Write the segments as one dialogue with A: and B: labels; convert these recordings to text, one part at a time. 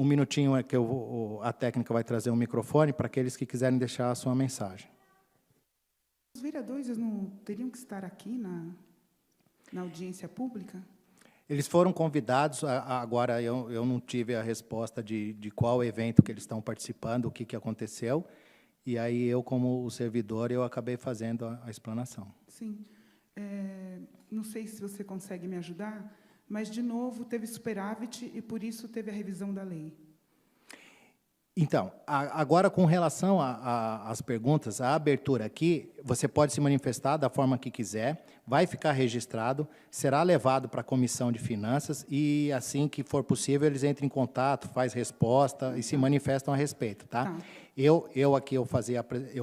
A: um minutinho que a técnica vai trazer um microfone para aqueles que quiserem deixar a sua mensagem.
B: Os vereadores não teriam que estar aqui na audiência pública?
A: Eles foram convidados, agora eu não tive a resposta de qual evento que eles estão participando, o que aconteceu, e aí eu, como o servidor, eu acabei fazendo a explanação.
B: Sim. Não sei se você consegue me ajudar, mas, de novo, teve superávit e, por isso, teve a revisão da lei.
A: Então, agora, com relação às perguntas, a abertura aqui, você pode se manifestar da forma que quiser, vai ficar registrado, será levado para a Comissão de Finanças e, assim que for possível, eles entram em contato, faz resposta e se manifestam a respeito. Tá? Eu aqui eu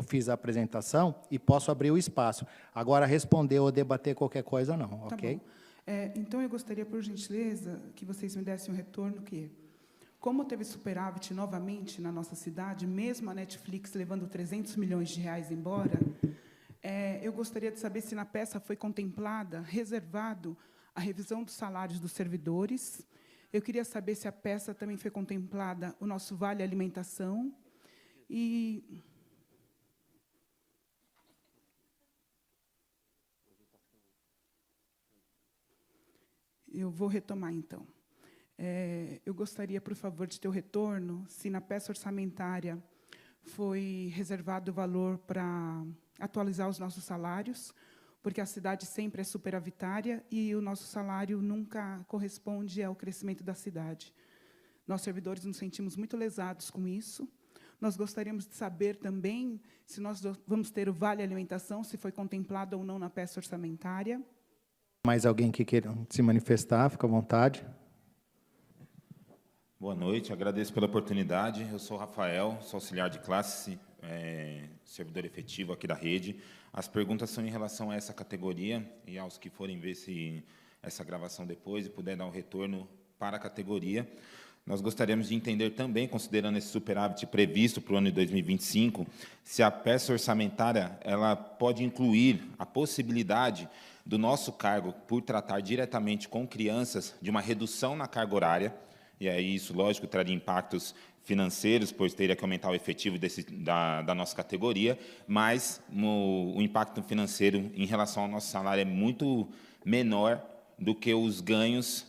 A: fiz a apresentação e posso abrir o espaço. Agora, responder ou debater qualquer coisa, não.
B: Tá
A: ok?
B: Bom. Então, eu gostaria, por gentileza, que vocês me dessem um retorno que, como teve superávit novamente na nossa cidade, mesmo a Netflix levando 300 milhões de reais embora, eu gostaria de saber se na peça foi contemplada, reservado, a revisão dos salários dos servidores. Eu queria saber se a peça também foi contemplada o nosso vale alimentação. E eu vou retomar, então. Eu gostaria, por favor, de ter o retorno, se na peça orçamentária foi reservado o valor para atualizar os nossos salários, porque a cidade sempre é superavitária e o nosso salário nunca corresponde ao crescimento da cidade. Nós, servidores, nos sentimos muito lesados com isso. Nós gostaríamos de saber também se nós vamos ter o vale alimentação, se foi contemplado ou não na peça orçamentária.
A: Mais alguém que queira se manifestar, fica à vontade.
C: Boa noite, agradeço pela oportunidade. Eu sou o Rafael, sou auxiliar de classe, servidor efetivo aqui da rede. As perguntas são em relação a essa categoria e aos que forem ver essa gravação depois e puder dar um retorno para a categoria. Nós gostaríamos de entender também, considerando esse superávit previsto para o ano de 2025, se a peça orçamentária ela pode incluir a possibilidade do nosso cargo, por tratar diretamente com crianças, de uma redução na carga horária, e aí isso, lógico, traria impactos financeiros, pois teria que aumentar o efetivo da nossa categoria, mas o impacto financeiro em relação ao nosso salário é muito menor do que os ganhos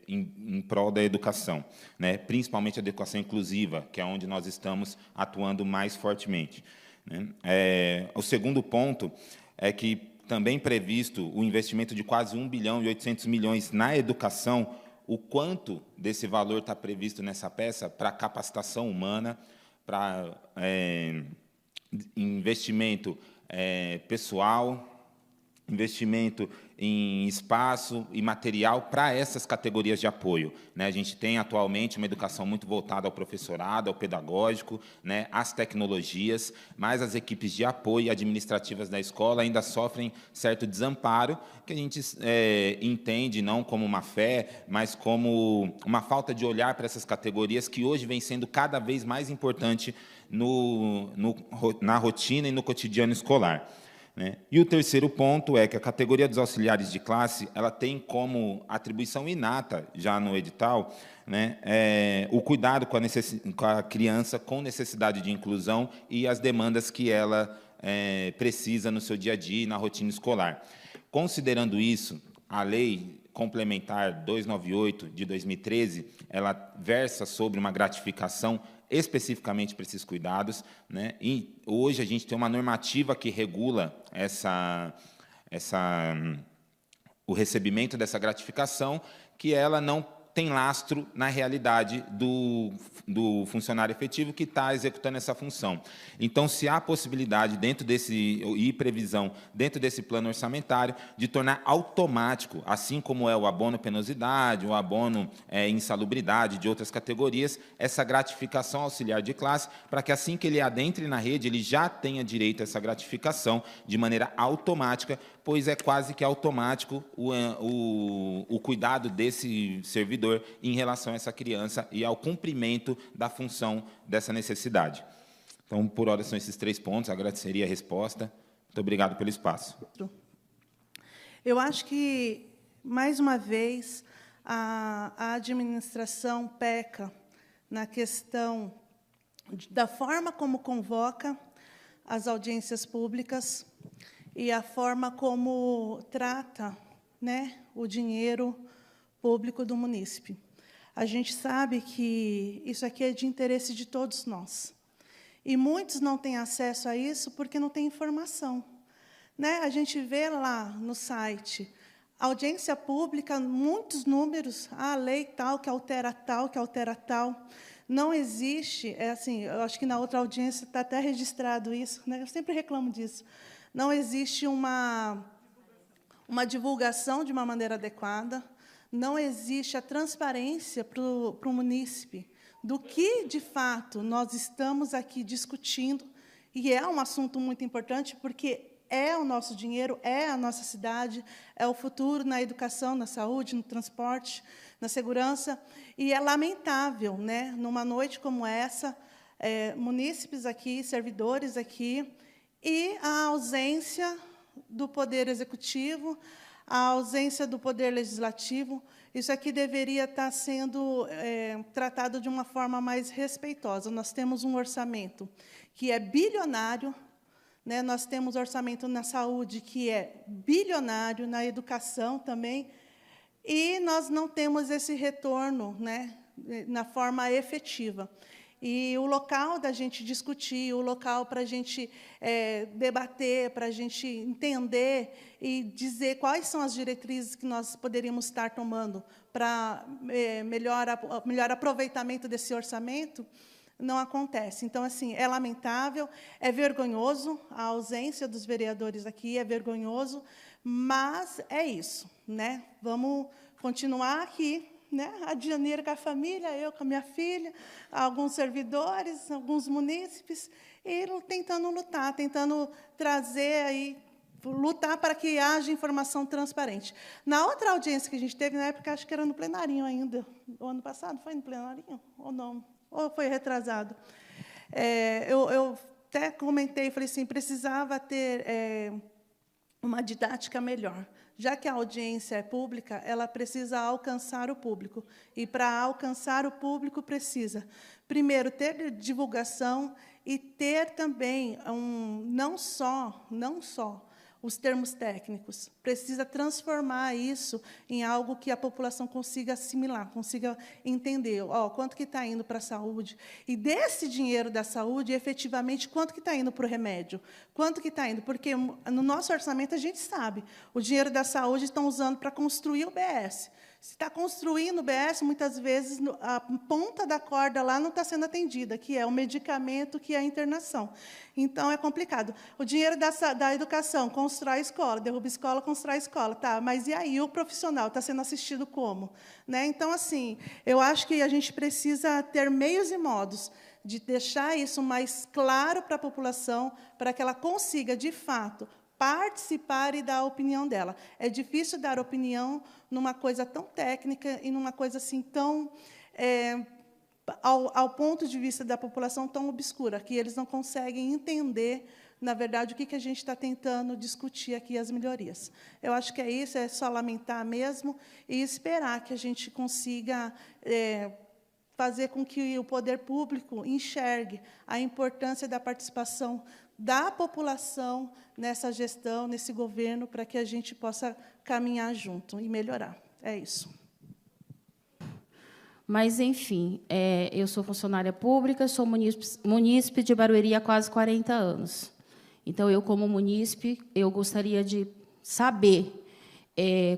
C: em prol da educação, né? Principalmente a educação inclusiva, que é onde nós estamos atuando mais fortemente, né? O segundo ponto é que também previsto o investimento de quase 1 bilhão e 800 milhões na educação. O quanto desse valor está previsto nessa peça para capacitação humana, para investimento pessoal, investimento em espaço e material para essas categorias de apoio, né? A gente tem atualmente uma educação muito voltada ao professorado, ao pedagógico, né, às tecnologias, mas as equipes de apoio administrativas da escola ainda sofrem certo desamparo, que a gente entende não como uma fé, mas como uma falta de olhar para essas categorias que hoje vem sendo cada vez mais importante na rotina e no cotidiano escolar, né? E o terceiro ponto é que a categoria dos auxiliares de classe ela tem como atribuição inata, já no edital, né, o cuidado com a criança com necessidade de inclusão e as demandas que ela precisa no seu dia a dia e na rotina escolar. Considerando isso, a Lei Complementar 298, de 2013, ela versa sobre uma gratificação especificamente para esses cuidados, né? E hoje a gente tem uma normativa que regula o recebimento dessa gratificação, que ela não tem lastro na realidade do funcionário efetivo que está executando essa função. Então, se há possibilidade, e previsão dentro desse plano orçamentário, de tornar automático, assim como é o abono penosidade, o abono insalubridade de outras categorias, essa gratificação auxiliar de classe, para que assim que ele adentre na rede, ele já tenha direito a essa gratificação de maneira automática, pois é quase que automático o cuidado desse servidor em relação a essa criança e ao cumprimento da função dessa necessidade. Então, por hora, são esses 3 pontos. Agradeceria a resposta. Muito obrigado pelo espaço.
D: Eu acho que, mais uma vez, a administração peca na questão da forma como convoca as audiências públicas e a forma como trata, né, o dinheiro público do munícipe. A gente sabe que isso aqui é de interesse de todos nós. E muitos não têm acesso a isso porque não têm informação. Né? A gente vê lá no site, audiência pública, muitos números, a lei tal, que altera tal, que altera tal. Não existe, assim, eu acho que na outra audiência está até registrado isso, né? Eu sempre reclamo disso. Não existe uma divulgação de uma maneira adequada, não existe a transparência para o munícipe do que, de fato, nós estamos aqui discutindo, e é um assunto muito importante, porque é o nosso dinheiro, é a nossa cidade, é o futuro na educação, na saúde, no transporte, na segurança, e é lamentável, né, numa noite como essa, munícipes aqui, servidores aqui, e a ausência do Poder Executivo, a ausência do Poder Legislativo. Isso aqui deveria estar sendo tratado de uma forma mais respeitosa. Nós temos um orçamento que é bilionário, né? Nós temos orçamento na saúde que é bilionário, na educação também, e nós não temos esse retorno, né, na forma efetiva. E o local da gente discutir, o local para a gente debater, para a gente entender e dizer quais são as diretrizes que nós poderíamos estar tomando para melhor aproveitamento desse orçamento, não acontece. Então, assim, é lamentável, é vergonhoso a ausência dos vereadores aqui, é vergonhoso, mas é isso, né? Vamos continuar aqui, né? A Dianeira com a família, eu com a minha filha, alguns servidores, alguns munícipes, e tentando lutar, tentando trazer aí, lutar para que haja informação transparente. Na outra audiência que a gente teve, na época, acho que era no plenarinho ainda, o ano passado, foi no plenarinho ou não? Ou foi retrasado? Eu até comentei, falei assim, precisava ter uma didática melhor. Já que a audiência é pública, ela precisa alcançar o público. E, para alcançar o público, precisa, primeiro, ter divulgação e ter também não só os termos técnicos. Precisa transformar isso em algo que a população consiga assimilar, consiga entender. Quanto que está indo para a saúde? E desse dinheiro da saúde, efetivamente, quanto que está indo para o remédio? Quanto que está indo? Porque no nosso orçamento a gente sabe, o dinheiro da saúde estão usando para construir o BS. Se está construindo o BS, muitas vezes a ponta da corda lá não está sendo atendida, que é o medicamento, que é a internação. Então, é complicado. O dinheiro da educação, constrói escola, derruba escola, constrói escola. Tá, mas e aí? O profissional está sendo assistido como? Né? Então, assim, eu acho que a gente precisa ter meios e modos de deixar isso mais claro para a população, para que ela consiga, de fato, participar e dar a opinião dela. É difícil dar opinião numa coisa tão técnica e numa coisa assim tão, ao ponto de vista da população, tão obscura, que eles não conseguem entender, na verdade, o que a gente está tentando discutir aqui, as melhorias. Eu acho que é isso, é só lamentar mesmo e esperar que a gente consiga fazer com que o poder público enxergue a importância da participação da população nessa gestão, nesse governo, para que a gente possa caminhar junto e melhorar. É isso.
E: Mas, enfim, eu sou funcionária pública, sou munícipe de Barueri há quase 40 anos. Então, eu, como munícipe, eu gostaria de saber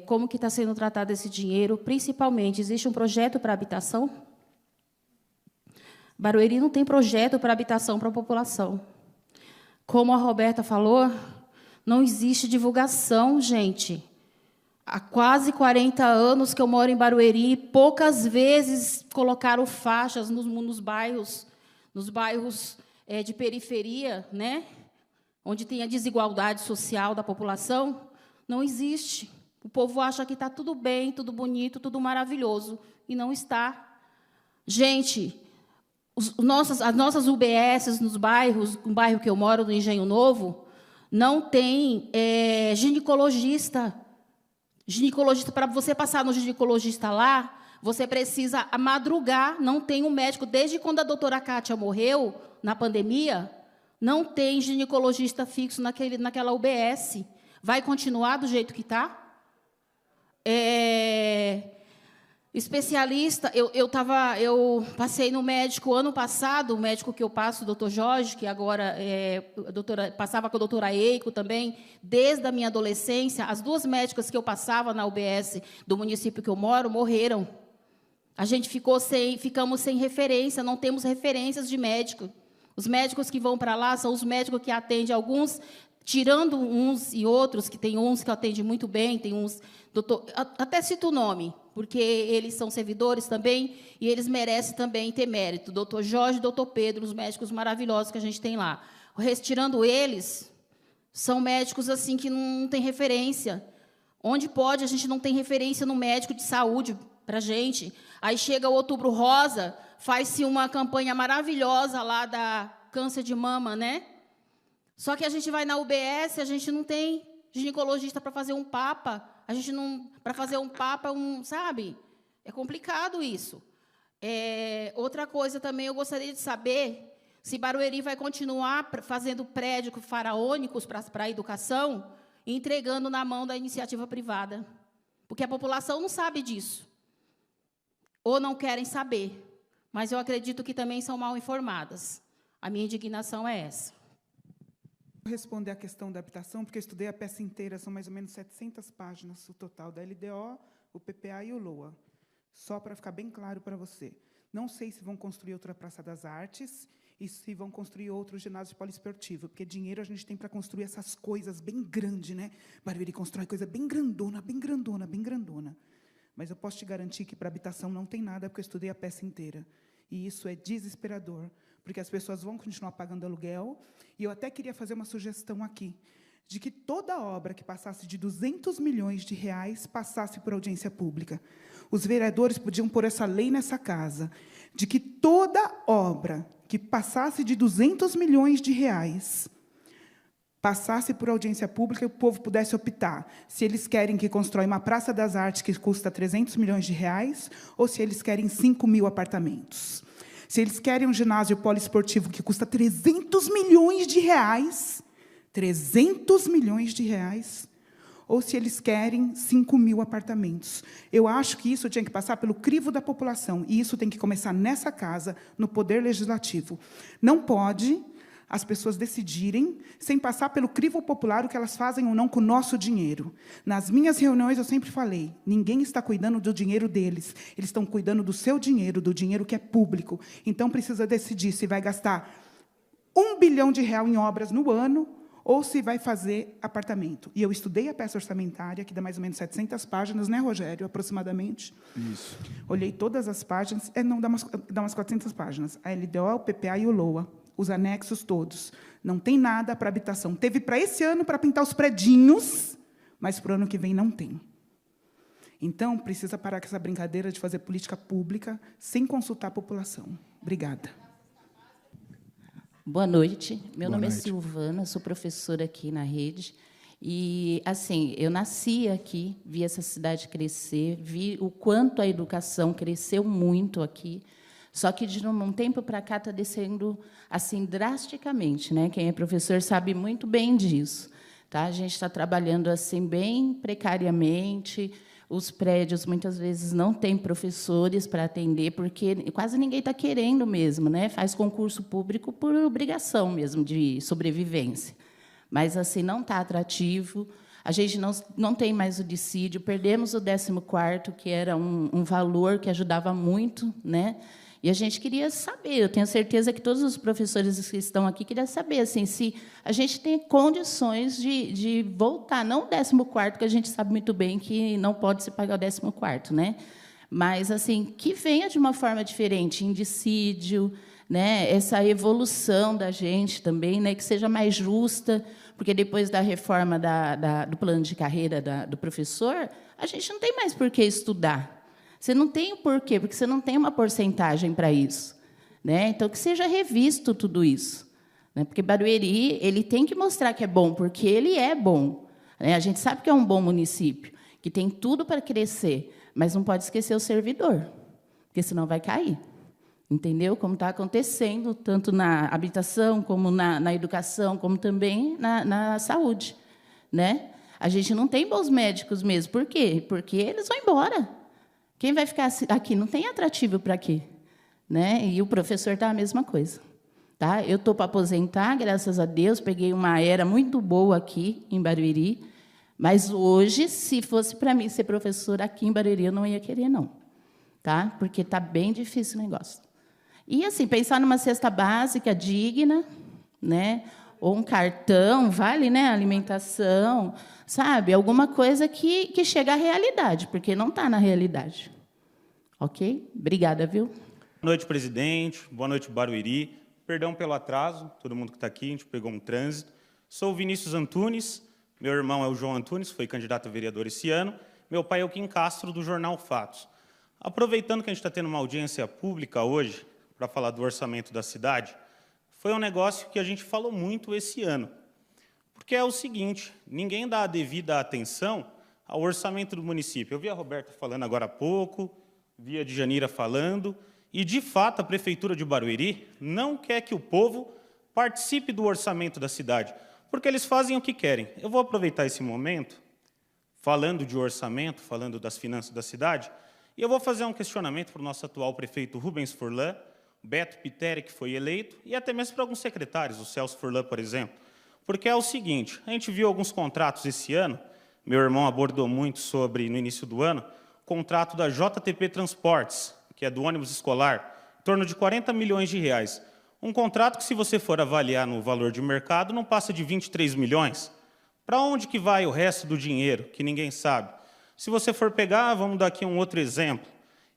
E: como que está sendo tratado esse dinheiro, principalmente, existe um projeto para habitação? Barueri não tem projeto para habitação para a população. Como a Roberta falou, não existe divulgação, gente. Há quase 40 anos que eu moro em Barueri, poucas vezes colocaram faixas nos bairros de periferia, né, onde tem a desigualdade social da população. Não existe. O povo acha que está tudo bem, tudo bonito, tudo maravilhoso, e não está. Gente, as nossas UBSs nos bairros, no bairro que eu moro, no Engenho Novo, não tem ginecologista. Ginecologista, para você passar no ginecologista lá, você precisa madrugar, não tem um médico. Desde quando a doutora Kátia morreu, na pandemia, não tem ginecologista fixo naquela UBS. Vai continuar do jeito que está? Especialista, eu passei no médico ano passado, o médico que eu passo, o doutor Jorge, que agora passava com a doutora Eiko também, desde a minha adolescência. As 2 médicas que eu passava na UBS do município que eu moro morreram. A gente ficamos sem referência, não temos referências de médico. Os médicos que vão para lá são os médicos que atendem alguns, tirando uns e outros, que tem uns que atendem muito bem, tem uns... até cito o nome, porque eles são servidores também, e eles merecem também ter mérito. Doutor Jorge e doutor Pedro, os médicos maravilhosos que a gente tem lá. Tirando eles, são médicos assim que não têm referência. Onde pode, a gente não tem referência no médico de saúde para a gente. Aí chega o Outubro Rosa, faz-se uma campanha maravilhosa lá da câncer de mama, né? Só que a gente vai na UBS, a gente não tem ginecologista para fazer um papa. A gente não... Para fazer um papa, sabe? É complicado isso. Outra coisa também, eu gostaria de saber se Barueri vai continuar fazendo prédios faraônicos para a educação e entregando na mão da iniciativa privada. Porque a população não sabe disso. Ou não querem saber. Mas eu acredito que também são mal informadas. A minha indignação é essa.
B: Vou responder a questão da habitação, porque eu estudei a peça inteira, são mais ou menos 700 páginas o total da LDO, o PPA e o LOA. Só para ficar bem claro para você. Não sei se vão construir outra Praça das Artes e se vão construir outro ginásio poliesportivo, porque dinheiro a gente tem para construir essas coisas bem grandes, né? Barueri constrói coisa bem grandona, bem grandona, bem grandona. Mas eu posso te garantir que para habitação não tem nada, porque eu estudei a peça inteira. E isso é desesperador, porque as pessoas vão continuar pagando aluguel. E eu até queria fazer uma sugestão aqui, de que toda obra que passasse de 200 milhões de reais passasse por audiência pública. Os vereadores podiam pôr essa lei nessa casa, de que toda obra que passasse de 200 milhões de reais passasse por audiência pública e o povo pudesse optar se eles querem que constrói uma Praça das Artes que custa 300 milhões de reais ou se eles querem 5.000 apartamentos. Se eles querem um ginásio poliesportivo que custa 300 milhões de reais, 300 milhões de reais, ou se eles querem 5.000 apartamentos. Eu acho que isso tinha que passar pelo crivo da população, e isso tem que começar nessa casa, no Poder Legislativo. Não pode as pessoas decidirem, sem passar pelo crivo popular, o que elas fazem ou não com o nosso dinheiro. Nas minhas reuniões, eu sempre falei, ninguém está cuidando do dinheiro deles, eles estão cuidando do seu dinheiro, do dinheiro que é público. Então, precisa decidir se vai gastar R$1 bilhão em obras no ano, ou se vai fazer apartamento. E eu estudei a peça orçamentária, que dá mais ou menos 700 páginas, né, Rogério, aproximadamente?
F: Isso.
B: Olhei todas as páginas, não, dá umas 400 páginas. A LDO, o PPA e o LOA. Os anexos todos. Não tem nada para habitação. Teve para esse ano para pintar os predinhos, mas para o ano que vem não tem. Então, precisa parar com essa brincadeira de fazer política pública sem consultar a população. Obrigada.
G: Boa noite. Meu nome é
F: noite.
G: Silvana, sou professora aqui na rede. E, assim, eu nasci aqui, vi essa cidade crescer, vi o quanto a educação cresceu muito aqui. Só que, de um tempo para cá, está descendo assim, drasticamente. Né? Quem é professor sabe muito bem disso. Tá? A gente está trabalhando assim, bem precariamente. Os prédios, muitas vezes, não têm professores para atender, porque quase ninguém está querendo mesmo. Né? Faz concurso público por obrigação mesmo de sobrevivência. Mas assim não está atrativo. A gente não tem mais o dissídio. Perdemos o 14º, que era um valor que ajudava muito, né? E a gente queria saber, eu tenho certeza que todos os professores que estão aqui queriam saber assim, se a gente tem condições de voltar, não o 14º, que a gente sabe muito bem que não pode se pagar o 14º, né? Mas assim, que venha de uma forma diferente, em dissídio, né? Essa evolução da gente também, né? Que seja mais justa, porque depois da reforma do plano de carreira do professor, a gente não tem mais por que estudar. Você não tem o porquê, porque você não tem uma porcentagem para isso. Né? Então, que seja revisto tudo isso. Né? Porque Barueri ele tem que mostrar que é bom, porque ele é bom. Né? A gente sabe que é um bom município. que tem tudo para crescer, mas não pode esquecer o servidor, porque senão vai cair. Entendeu? Como está acontecendo, tanto na habitação, como na educação, como também na saúde. Né? A gente não tem bons médicos mesmo. Por quê? Porque eles vão embora. Quem vai ficar aqui? Não tem atrativo para quê? Né? E o professor está a mesma coisa. Tá? Eu estou para aposentar, graças a Deus, peguei uma era muito boa aqui, em Barueri, mas hoje, se fosse para mim ser professora aqui em Barueri, eu não ia querer, não. Tá? Porque está bem difícil o negócio. E, assim, pensar numa cesta básica digna, né? Ou um cartão, vale, né? Alimentação, sabe? Alguma coisa que chega à realidade, porque não está na realidade. Ok? Obrigada, viu?
F: Boa noite, presidente. Boa noite, Barueri. Perdão pelo atraso, todo mundo que está aqui, a gente pegou um trânsito. Sou o Vinícius Antunes, meu irmão é o João Antunes, foi candidato a vereador esse ano. Meu pai é o Kim Castro, do jornal Fatos. Aproveitando que a gente está tendo uma audiência pública hoje, para falar do orçamento da cidade, foi um negócio que a gente falou muito esse ano. Porque é o seguinte, ninguém dá a devida atenção ao orçamento do município. Eu vi a Roberta falando agora há pouco, vi a Djanira falando, e, de fato, a Prefeitura de Barueri não quer que o povo participe do orçamento da cidade, porque eles fazem o que querem. Eu vou aproveitar esse momento, falando de orçamento, falando das finanças da cidade, e eu vou fazer um questionamento para o nosso atual prefeito Rubens Furlan, Beto Piteri, que foi eleito, e até mesmo para alguns secretários, o Celso Furlan, por exemplo. Porque é o seguinte, a gente viu alguns contratos esse ano, meu irmão abordou muito sobre, no início do ano, o contrato da JTP Transportes, que é do ônibus escolar, em torno de 40 milhões de reais. Um contrato que, se você for avaliar no valor de mercado, não passa de 23 milhões. Para onde que vai o resto do dinheiro, que ninguém sabe? Se você for pegar, vamos dar aqui um outro exemplo.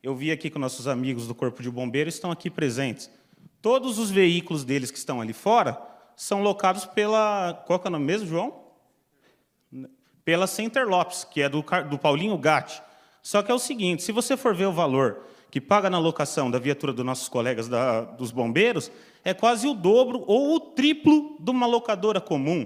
F: Eu vi aqui que nossos amigos do Corpo de Bombeiros estão aqui presentes. Todos os veículos deles que estão ali fora são locados pela... Qual que é o nome mesmo, João? Pela Center Lopes, que é do Paulinho Gatti. Só que é o seguinte, se você for ver o valor que paga na locação da viatura dos nossos colegas dos bombeiros, é quase o dobro ou o triplo de uma locadora comum.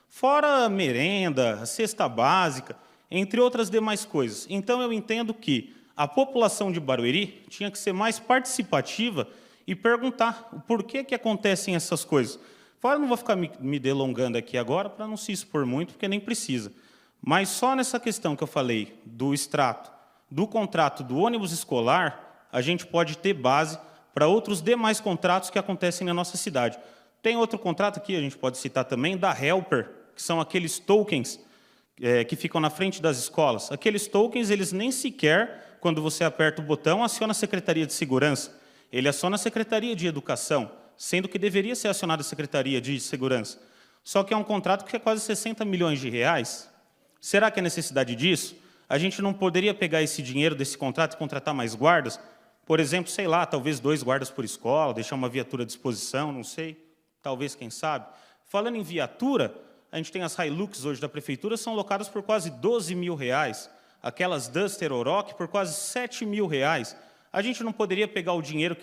F: Fora a merenda, a cesta básica, entre outras demais coisas. Então, eu entendo que a população de Barueri tinha que ser mais participativa e perguntar o porquê que acontecem essas coisas. Fora, não vou ficar me delongando aqui agora para não se expor muito, porque nem precisa. Mas só nessa questão que eu falei do extrato, do contrato do ônibus escolar, a gente pode ter base para outros demais contratos que acontecem na nossa cidade. Tem outro contrato aqui, a gente pode citar também, da Helper, que são aqueles tokens que ficam na frente das escolas. Aqueles tokens, eles nem sequer... Quando você aperta o botão, aciona a Secretaria de Segurança. Ele aciona a Secretaria de Educação, sendo que deveria ser acionada a Secretaria de Segurança. Só que é um contrato que é quase 60 milhões de reais. Será que é necessidade disso? A gente não poderia pegar esse dinheiro desse contrato e contratar mais guardas? Por exemplo, sei lá, talvez 2 guardas por escola, deixar uma viatura à disposição, não sei. Talvez, quem sabe. Falando em viatura, a gente tem as Hilux hoje da Prefeitura, são locadas por quase 12 mil reais. Aquelas Duster Oroch por quase 7 mil reais. A gente não poderia pegar o dinheiro,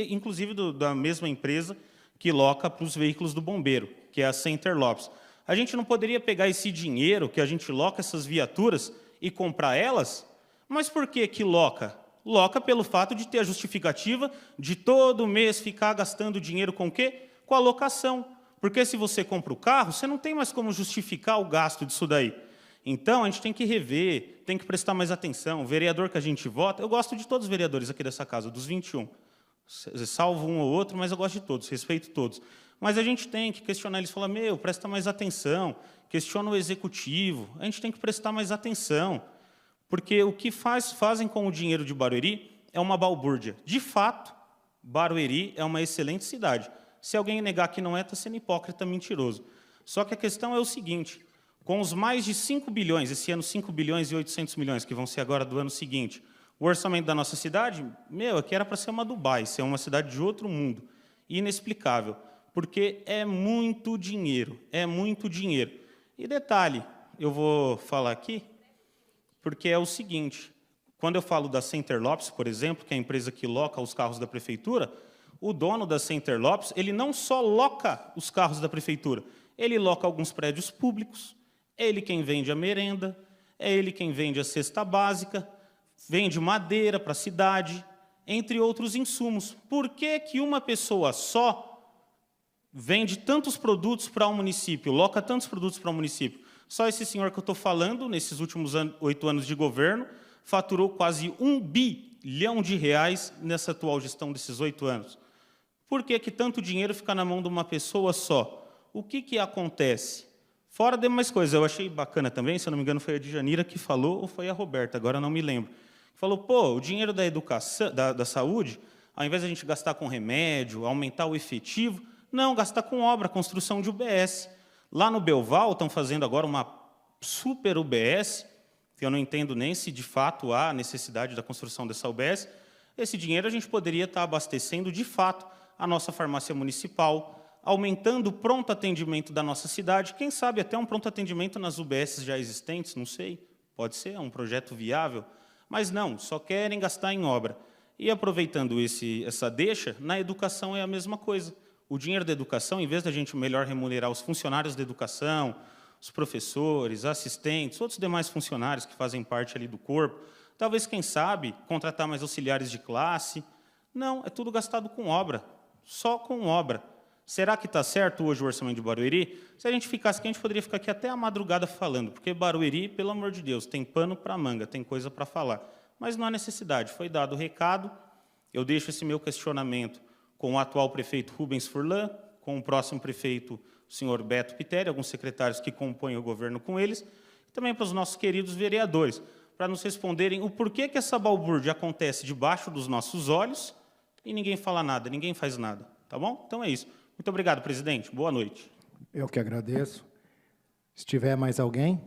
F: inclusive da mesma empresa que loca para os veículos do bombeiro, que é a Center Lopes. A gente não poderia pegar esse dinheiro que a gente loca essas viaturas e comprar elas? Mas por que que loca? Loca pelo fato de ter a justificativa de todo mês ficar gastando dinheiro com o quê? Com a locação. Porque se você compra o carro, você não tem mais como justificar o gasto disso daí. Então, a gente tem que rever, tem que prestar mais atenção. O vereador que a gente vota, eu gosto de todos os vereadores aqui dessa casa, dos 21. Salvo um ou outro, mas eu gosto de todos, respeito todos. Mas a gente tem que questionar eles, falar, presta mais atenção, questiona o executivo, a gente tem que prestar mais atenção. Porque o que fazem com o dinheiro de Barueri é uma balbúrdia. De fato, Barueri é uma excelente cidade. Se alguém negar que não é, está sendo hipócrita, mentiroso. Só que a questão é o seguinte... Com os mais de 5 bilhões, esse ano 5 bilhões e 800 milhões, que vão ser agora do ano seguinte, o orçamento da nossa cidade, aqui era para ser uma Dubai, ser uma cidade de outro mundo. Inexplicável, porque é muito dinheiro, é muito dinheiro. E detalhe, eu vou falar aqui, porque é o seguinte, quando eu falo da Center Lopes, por exemplo, que é a empresa que loca os carros da prefeitura, o dono da Center Lopes, ele não só loca os carros da prefeitura, ele loca alguns prédios públicos, ele quem vende a merenda, é ele quem vende a cesta básica, vende madeira para a cidade, entre outros insumos. Por que que uma pessoa só vende tantos produtos para o município, loca tantos produtos para o município? Só esse senhor que eu estou falando, nesses últimos 8 anos de governo, faturou quase R$1 bilhão nessa atual gestão desses 8 anos. Por que que tanto dinheiro fica na mão de uma pessoa só? O que que acontece? Fora demais coisas, eu achei bacana também, se eu não me engano foi a Djanira que falou, ou foi a Roberta, agora não me lembro. Falou, pô, o dinheiro da educação, da saúde, ao invés de a gente gastar com remédio, aumentar o efetivo, não, gastar com obra, construção de UBS. Lá no Belval estão fazendo agora uma super UBS, que eu não entendo nem se de fato há necessidade da construção dessa UBS. Esse dinheiro a gente poderia estar abastecendo de fato a nossa farmácia municipal, aumentando o pronto atendimento da nossa cidade, quem sabe até um pronto atendimento nas UBS já existentes, não sei, pode ser, é um projeto viável, mas não, só querem gastar em obra. E aproveitando essa deixa, na educação é a mesma coisa. O dinheiro da educação, em vez da gente melhor remunerar os funcionários da educação, os professores, assistentes, outros demais funcionários que fazem parte ali do corpo, talvez, quem sabe, contratar mais auxiliares de classe. Não, é tudo gastado com obra, só com obra. Será que está certo hoje o orçamento de Barueri? Se a gente ficasse aqui, a gente poderia ficar aqui até a madrugada falando, porque Barueri, pelo amor de Deus, tem pano para manga, tem coisa para falar. Mas não há necessidade, foi dado o recado, eu deixo esse meu questionamento com o atual prefeito Rubens Furlan, com o próximo prefeito, o senhor Beto Pitteri, alguns secretários que compõem o governo com eles, e também para os nossos queridos vereadores, para nos responderem o porquê que essa balbúrdia acontece debaixo dos nossos olhos e ninguém fala nada, ninguém faz nada. Tá bom? Então é isso. Muito obrigado, presidente. Boa noite.
A: Eu que agradeço. Se tiver mais alguém...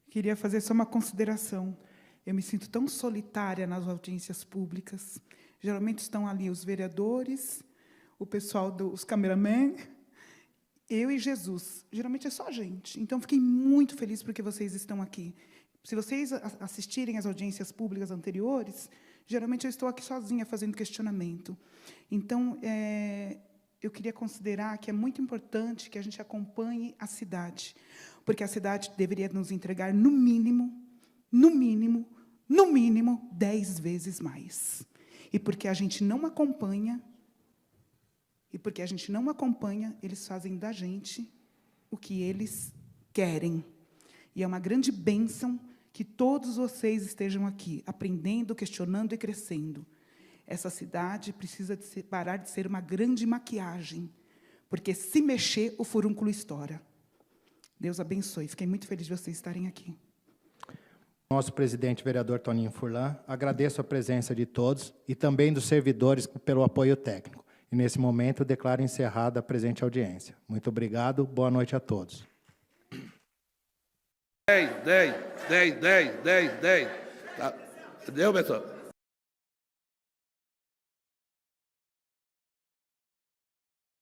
B: Queria fazer só uma consideração. Eu me sinto tão solitária nas audiências públicas. Geralmente estão ali os vereadores, o pessoal dos cameramen, eu e Jesus. Geralmente é só a gente. Então, fiquei muito feliz porque vocês estão aqui. Se vocês assistirem às audiências públicas anteriores, geralmente eu estou aqui sozinha fazendo questionamento. Então, eu queria considerar que é muito importante que a gente acompanhe a cidade, porque a cidade deveria nos entregar, no mínimo, 10 vezes mais. E porque a gente não acompanha, eles fazem da gente o que eles querem. E é uma grande bênção que todos vocês estejam aqui, aprendendo, questionando e crescendo. Essa cidade precisa parar de ser uma grande maquiagem, porque, se mexer, o furúnculo estoura. Deus abençoe. Fiquei muito feliz de vocês estarem aqui.
A: Nosso presidente, vereador Toninho Furlan, agradeço a presença de todos e também dos servidores pelo apoio técnico. E, nesse momento, declaro encerrada a presente audiência. Muito obrigado. Boa noite a todos.
H: 10. Tá. Entendeu, pessoal?